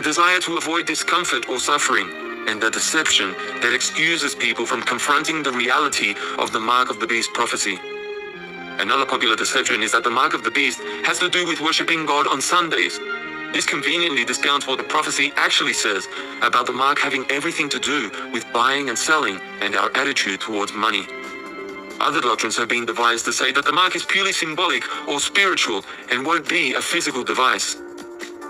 a desire to avoid discomfort or suffering, and a deception that excuses people from confronting the reality of the mark of the beast prophecy. Another popular deception is that the mark of the beast has to do with worshipping God on Sundays. This conveniently discounts what the prophecy actually says about the mark having everything to do with buying and selling and our attitude towards money. Other doctrines have been devised to say that the mark is purely symbolic or spiritual and won't be a physical device.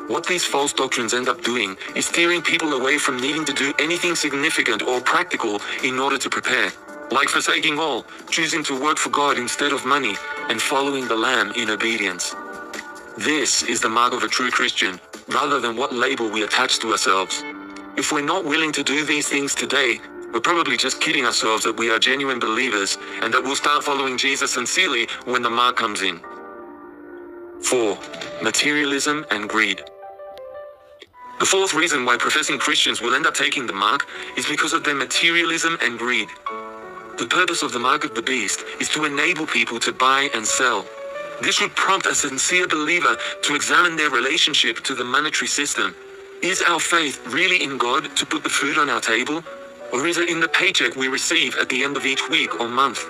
What these false doctrines end up doing is steering people away from needing to do anything significant or practical in order to prepare, like forsaking all, choosing to work for God instead of money, and following the Lamb in obedience. This is the mark of a true Christian, rather than what label we attach to ourselves. If we're not willing to do these things today, we're probably just kidding ourselves that we are genuine believers and that we'll start following Jesus sincerely when the mark comes in. 4. Materialism and greed. The fourth reason why professing Christians will end up taking the mark is because of their materialism and greed. The purpose of the mark of the beast is to enable people to buy and sell. This should prompt a sincere believer to examine their relationship to the monetary system. Is our faith really in God to put the food on our table? Or is it in the paycheck we receive at the end of each week or month?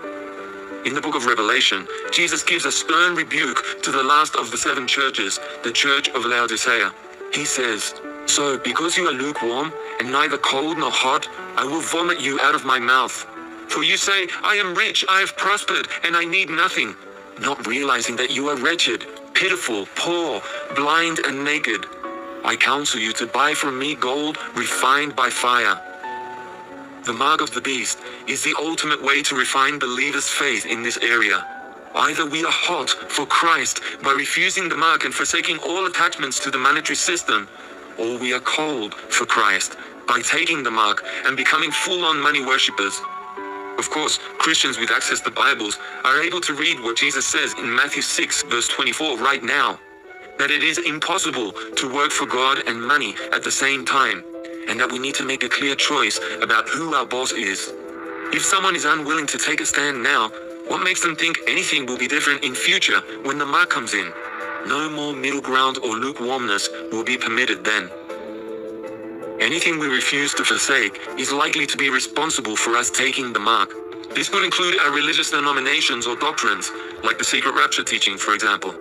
In the book of Revelation, Jesus gives a stern rebuke to the last of the 7 churches, the church of Laodicea. He says, "So, because you are lukewarm and neither cold nor hot, I will vomit you out of my mouth. For you say, I am rich, I have prospered, and I need nothing, not realizing that you are wretched, pitiful, poor, blind, and naked. I counsel you to buy from me gold refined by fire." The mark of the beast is the ultimate way to refine believers' faith in this area. Either we are hot for Christ by refusing the mark and forsaking all attachments to the monetary system, or we are cold for Christ by taking the mark and becoming full-on money worshippers. Of course, Christians with access to Bibles are able to read what Jesus says in Matthew 6 verse 24 right now, that it is impossible to work for God and money at the same time, and that we need to make a clear choice about who our boss is. If someone is unwilling to take a stand now, what makes them think anything will be different in future when the mark comes in? No more middle ground or lukewarmness will be permitted then. Anything we refuse to forsake is likely to be responsible for us taking the mark. This could include our religious denominations or doctrines, like the secret rapture teaching, for example.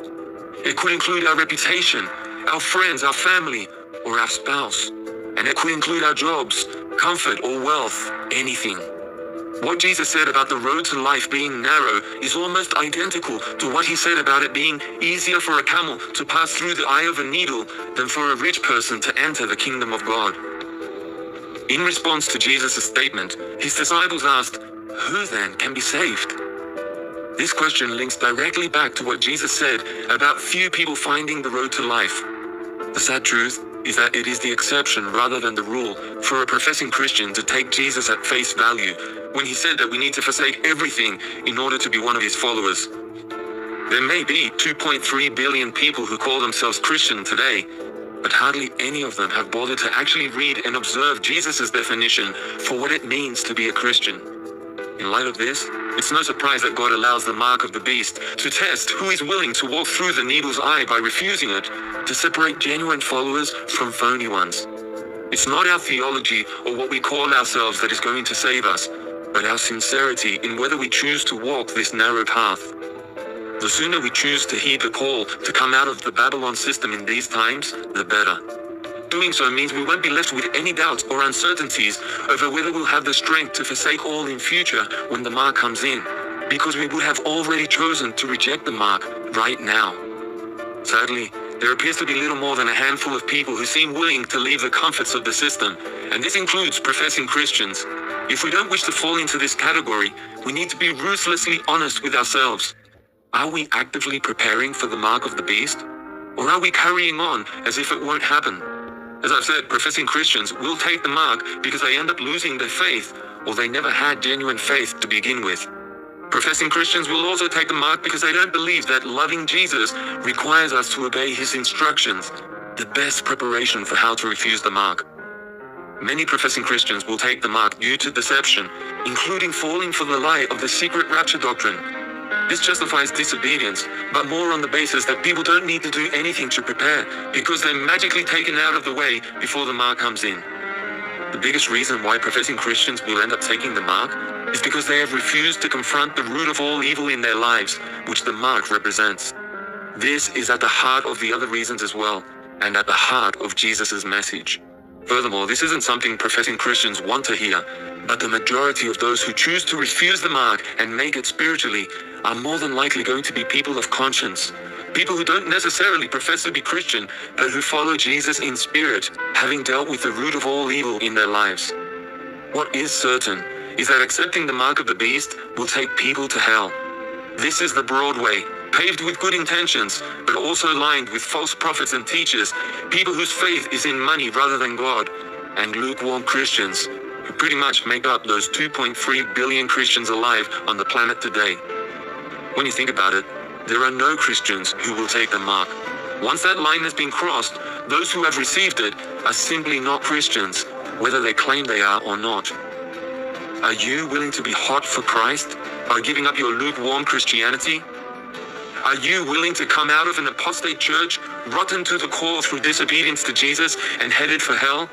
It could include our reputation, our friends, our family, or our spouse. And it could include our jobs, comfort, or wealth, anything. What Jesus said about the road to life being narrow is almost identical to what he said about it being easier for a camel to pass through the eye of a needle than for a rich person to enter the kingdom of God. In response to Jesus' statement, his disciples asked, "Who then can be saved?" This question links directly back to what Jesus said about few people finding the road to life. The sad truth is that it is the exception rather than the rule for a professing Christian to take Jesus at face value when he said that we need to forsake everything in order to be one of his followers. There may be 2.3 billion people who call themselves Christian today, but hardly any of them have bothered to actually read and observe Jesus' definition for what it means to be a Christian. In light of this, it's no surprise that God allows the mark of the beast to test who is willing to walk through the needle's eye by refusing it, to separate genuine followers from phony ones. It's not our theology or what we call ourselves that is going to save us, but our sincerity in whether we choose to walk this narrow path. The sooner we choose to heed the call to come out of the Babylon system in these times, the better. Doing so means we won't be left with any doubts or uncertainties over whether we'll have the strength to forsake all in future when the mark comes in, because we would have already chosen to reject the mark right now. Sadly, there appears to be little more than a handful of people who seem willing to leave the comforts of the system, and this includes professing Christians. If we don't wish to fall into this category, we need to be ruthlessly honest with ourselves. Are we actively preparing for the mark of the beast? Or are we carrying on as if it won't happen? As I've said, professing Christians will take the mark because they end up losing their faith, or they never had genuine faith to begin with. Professing Christians will also take the mark because they don't believe that loving Jesus requires us to obey his instructions, the best preparation for how to refuse the mark. Many professing Christians will take the mark due to deception, including falling for the lie of the secret rapture doctrine. This justifies disobedience, but more on the basis that people don't need to do anything to prepare, because they're magically taken out of the way before the mark comes in. The biggest reason why professing Christians will end up taking the mark is because they have refused to confront the root of all evil in their lives, which the mark represents. This is at the heart of the other reasons as well, and at the heart of Jesus' message. Furthermore, this isn't something professing Christians want to hear, but the majority of those who choose to refuse the mark and make it spiritually are more than likely going to be people of conscience. People who don't necessarily profess to be Christian, but who follow Jesus in spirit, having dealt with the root of all evil in their lives. What is certain is that accepting the mark of the beast will take people to hell. This is the broad way, paved with good intentions, but also lined with false prophets and teachers, people whose faith is in money rather than God, and lukewarm Christians, who pretty much make up those 2.3 billion Christians alive on the planet today. When you think about it, there are no Christians who will take the mark. Once that line has been crossed, those who have received it are simply not Christians, whether they claim they are or not. Are you willing to be hot for Christ by giving up your lukewarm Christianity? Are you willing to come out of an apostate church, rotten to the core through disobedience to Jesus, and headed for hell?